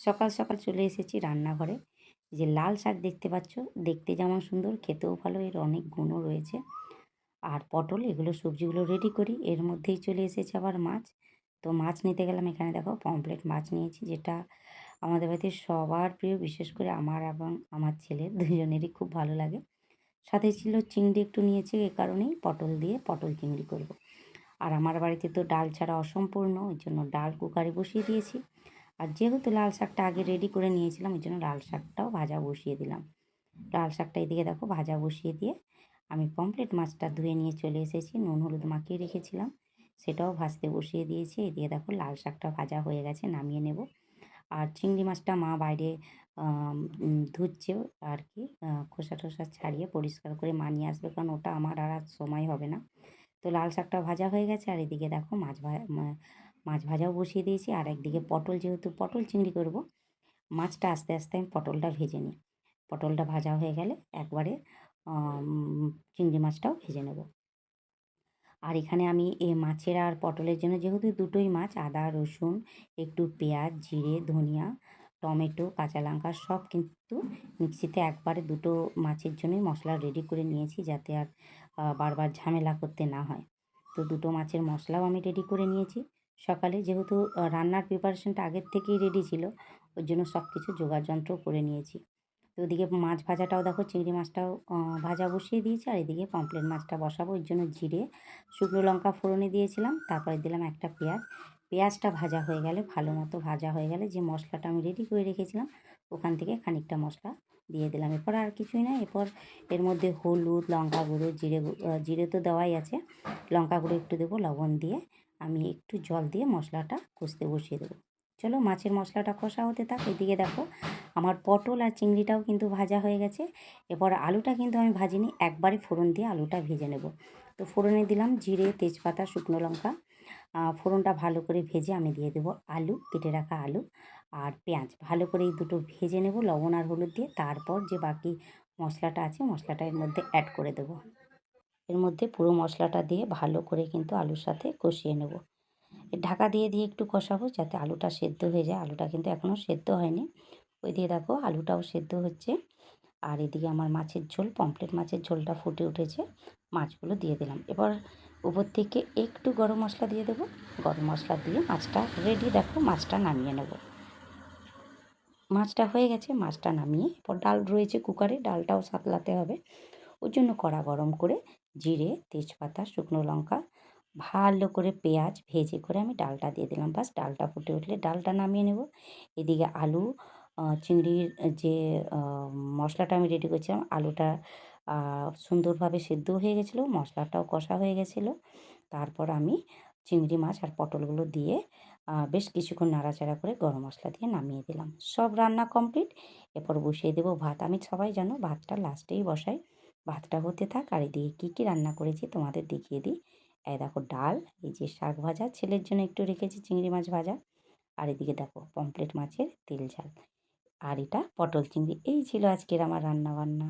সকাল সকাল চলে এসেছি রান্নাঘরে। যে লাল শাক দেখতে পাচ্ছ, দেখতে যেমন সুন্দর খেতেও ভালো, এর অনেক গুণও রয়েছে। আর পটল, এগুলো সবজিগুলো রেডি করি, এর মধ্যেই চলে এসেছে আবার মাছ। তো মাছ নিতে গেলাম, এখানে দেখো পমফ্রেট মাছ নিয়েছি, যেটা আমাদের বাড়িতে সবার প্রিয়, বিশেষ করে আমার এবং আমার ছেলের দুজনেরই খুব ভালো লাগে। সাথে ছিল চিংড়ি একটু নিয়েছি, এ কারণেই পটল দিয়ে পটল চিংড়ি করব। আর আমার বাড়িতে তো ডাল ছাড়া অসম্পূর্ণ, ওই জন্য ডাল কুকারে বসিয়ে দিয়েছি। আর যেহেতু লাল শাকটা আগে রেডি করে নিয়েছিলাম, ওই জন্য লাল শাকটাও ভাজা বসিয়ে দিলাম। লাল শাকটা এদিকে দেখো ভাজা বসিয়ে দিয়ে আমি পমফ্রেট মাছটা ধুয়ে নিয়ে চলে এসেছি, নুন হলুদ মাখিয়ে রেখেছিলাম, সেটাও ভাজতে বসিয়ে দিয়েছি। এদিকে দেখো লাল শাকটা ভাজা হয়ে গেছে, নামিয়ে নেব। আর চিংড়ি মাছটা মা বাইরে ধুচ্ছে আর কি, খোসা টোসা ছাড়িয়ে পরিষ্কার করে মা নিয়ে আসবে, কারণ ওটা আমার আর সময় হবে না। তো লাল শাকটা ভাজা হয়ে গেছে, আর এদিকে দেখো মাছ ভাজাও বসিয়ে দিয়েছি। আর একদিকে পটল, যেহেতু পটল চিংড়ি করব, মাছটা আস্তে আস্তে আমি পটলটা ভেজে নিই। পটলটা ভাজা হয়ে গেলে একবারে চিংড়ি মাছটাও ভেজে নেব। আর এখানে আমি মাছের আর পটলের জন্য, যেহেতু দুটোই মাছ, আদা রসুন, একটু পেঁয়াজ, জিরে, ধনিয়া, টমেটো, কাঁচা লঙ্কা সব কিন্তু মিক্সিতে একবারে দুটো মাছের জন্যই মশলা রেডি করে নিয়েছি, যাতে আর বারবার ঝামেলা করতে না হয়। তো দুটো মাছের মশলাও আমি রেডি করে নিয়েছি সকালে, যেহেতু রান্নার প্রিপারেশনটা আগের থেকেই রেডি ছিল, ওর জন্য সব কিছু জোগাড় যন্ত্র করে নিয়েছি। তো ওদিকে মাছ ভাজাটাও দেখো, চিংড়ি মাছটাও ভাজা বসিয়ে দিয়েছি, আর এদিকে পমফ্রেট মাছটা বসাবো। ওই জন্য জিরে, শুকনো লঙ্কা ফোড়নে দিয়েছিলাম, তারপরে দিলাম একটা পেঁয়াজ। পেঁয়াজটা ভাজা হয়ে গেলে, ভালো মতো ভাজা হয়ে গেলে, যে মশলাটা আমি রেডি করে রেখেছিলাম ওখান থেকে খানিকটা মশলা দিয়ে দিলাম। এরপর আর কিছুই না, এরপর এর মধ্যে হলুদ, লঙ্কা গুঁড়ো, জিরে তো দেওয়াই আছে, লঙ্কা গুঁড়ো একটু দেবো, লবণ দিয়ে আমি একটু জল দিয়ে মশলাটা কষতে বসিয়ে দেবো। চলো মাছের মশলাটা কষা হতে থাক। এদিকে দেখো আমার পটল আর চিংড়িটাও কিন্তু ভাজা হয়ে গেছে। এরপর আলুটা কিন্তু আমি ভাজিনি, একবারে ফোড়ন দিয়ে আলুটা ভেজে নেব। তো ফোড়নে দিলাম জিরে, তেজপাতা, শুকনো লঙ্কা। ফোড়নটা ভালো করে ভেজে আমি দিয়ে দেবো আলু, কেটে রাখা আলু আর পেঁয়াজ। ভালো করে এই দুটো ভেজে নেব লবণ আর হলুদ দিয়ে। তারপর যে বাকি মশলাটা আছে, মশলাটা এর মধ্যে অ্যাড করে দেবো। এর মধ্যে পুরো মশলাটা দিয়ে ভালো করে কিন্তু আলুর সাথে কষিয়ে নেব। ঢাকা দিয়ে দিয়ে একটু কষাবো, যাতে আলুটা সেদ্ধ হয়ে যায়। আলুটা কিন্তু এখনও সেদ্ধ হয়নি। ওই দিয়ে দেখো আলুটাও সেদ্ধ হচ্ছে। আর এদিকে আমার মাছের ঝোল, পমফ্রেট মাছের ঝোলটা ফুটে উঠেছে, মাছগুলো দিয়ে দিলাম। এবার উপর থেকে একটু গরম মশলা দিয়ে দেবো। গরম মশলা দিয়ে মাছটা রেডি, দেখো মাছটা নামিয়ে নেব। মাছটা হয়ে গেছে, মাছটা নামিয়ে এরপর ডাল রয়েছে কুকারে, ডালটাও সাতলাতে হবে। ওর জন্য কড়া গরম করে জিরে, তেজপাতা, শুকনো লঙ্কা, ভালো করে পেঁয়াজ ভেজে করে আমি ডালটা দিয়ে দিলাম। বাস ডালটা ফুটে উঠলে ডালটা নামিয়ে নেব। এদিকে আলু, চিংড়ির যে মশলাটা আমি রেডি করছিলাম, আলুটা সুন্দরভাবে সেদ্ধ হয়ে গেছিলো, মশলাটাও কষা হয়ে গেছিলো। তারপর আমি চিংড়ি মাছ আর পটলগুলো দিয়ে বেশ কিছুক্ষণ নাড়াচাড়া করে গরম মশলা দিয়ে নামিয়ে দিলাম। সব রান্না কমপ্লিট। এরপর বসিয়ে দেবো ভাত। আমি সবাই জানো ভাতটা লাস্টেই বসাই। ভাতটা হতে থাক, আর এদিকে কী কী রান্না করেছি তোমাদের দেখিয়ে দিই। এই দেখো ডাল, এই যে শাক ভাজা, ছেলের জন্য একটু রেখেছি চিংড়ি মাছ ভাজা, আর এদিকে দেখো পমফ্রেট মাছের তেল ঝাল, আর এটা পটল চিংড়ি। এই ছিল আজকের আমার রান্না বান্না।